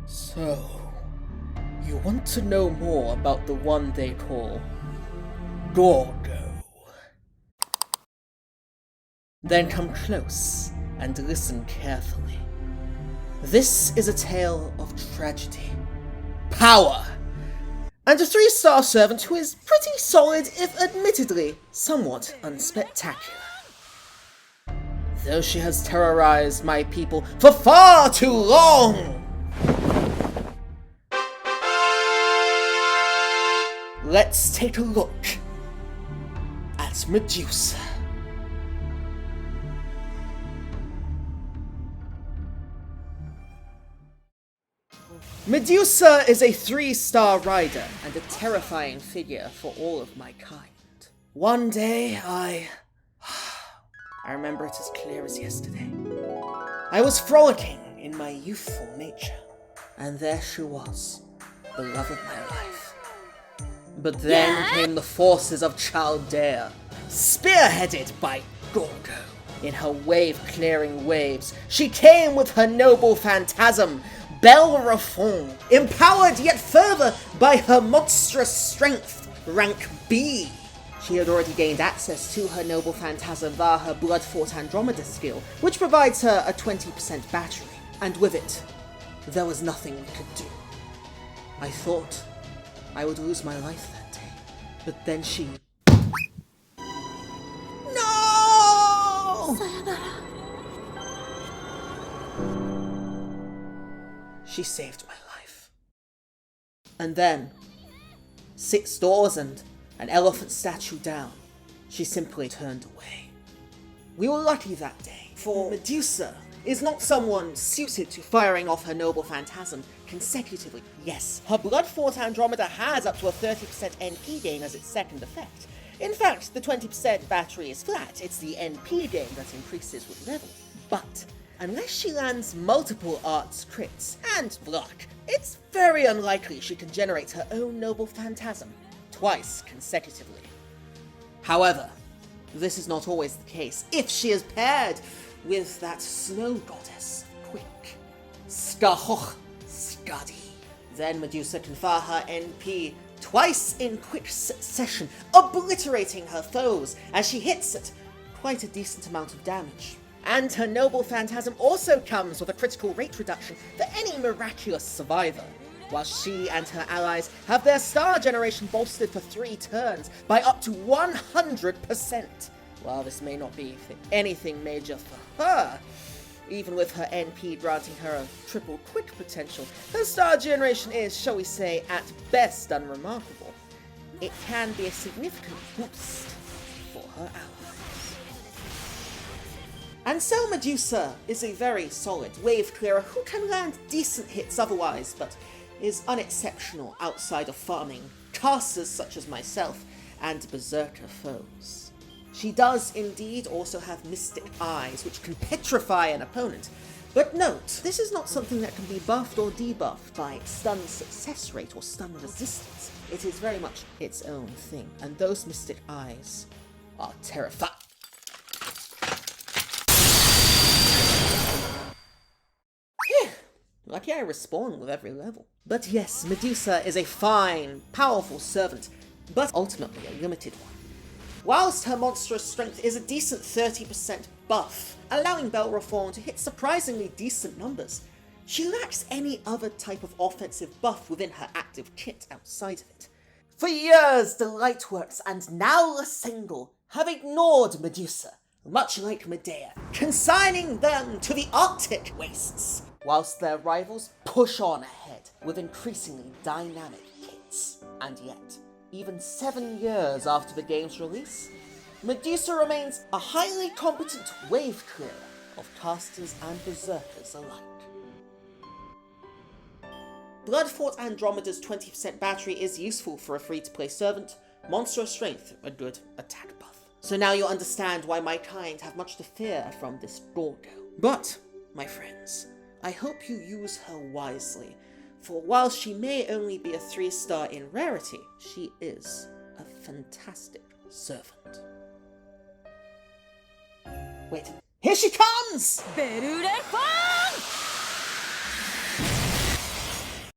So, you want to know more about the one they call Gorgon? Then come close and listen carefully. This is a tale of tragedy, power, and a 3-star servant who is pretty solid, if admittedly somewhat unspectacular. Though she has terrorized my people for far too long! Let's take a look at Medusa. Medusa is a 3-star rider and a terrifying figure for all of my kind. One day, I remember it as clear as yesterday. I was frolicking in my youthful nature, and there she was, the love of my life. But then came the forces of Chaldea, spearheaded by Gorgon. In her wave-clearing waves, she came with her noble phantasm, Bellerophon, empowered yet further by her monstrous strength, rank B. She had already gained access to her noble phantasm via her blood-fought Andromeda skill, which provides her a 20% battery, and with it, there was nothing we could do. I thought I would lose my life that day, but then she... No! She saved my life. And then, 6 doors and an elephant statue down, she simply turned away. We were lucky that day, for Medusa is not someone suited to firing off her noble phantasm consecutively. Yes, her blood-fought Andromeda has up to a 30% NP gain as its second effect. In fact, the 20% battery is flat, it's the NP gain that increases with level. But unless she lands multiple arts crits and luck, it's very unlikely she can generate her own noble phantasm twice consecutively. However, this is not always the case if she is paired with that snow goddess, Quick, Skahoch Skadi. Then Medusa can fire her NP twice in quick succession, obliterating her foes as she hits at quite a decent amount of damage. And her noble phantasm also comes with a critical rate reduction for any miraculous survivor, while she and her allies have their star generation bolstered for 3 turns by up to 100%. While this may not be anything major for her, even with her NP granting her a triple quick potential, her star generation is, shall we say, at best unremarkable. It can be a significant boost for her allies. And so Medusa is a very solid wave clearer who can land decent hits otherwise, but is unexceptional outside of farming casters such as myself and berserker foes. She does indeed also have mystic eyes, which can petrify an opponent. But note, this is not something that can be buffed or debuffed by stun success rate or stun resistance. It is very much its own thing, and those mystic eyes are terrifying. Lucky I respawn with every level. But yes, Medusa is a fine, powerful servant, but ultimately a limited one. Whilst her monstrous strength is a decent 30% buff, allowing Bellerophon to hit surprisingly decent numbers, she lacks any other type of offensive buff within her active kit outside of it. For years, the Lightworks and now the Single have ignored Medusa, much like Medea, consigning them to the Arctic wastes, whilst their rivals push on ahead with increasingly dynamic kits. And yet, even 7 years after the game's release, Medusa remains a highly competent wave clearer of casters and berserkers alike. Blood-fought Andromeda's 20% battery is useful for a free-to-play servant, monstrous strength, a good attack buff. So now you'll understand why my kind have much to fear from this Gorgon. But, my friends, I hope you use her wisely, for while she may only be a 3-star in rarity, she is a fantastic servant. Wait, here she comes!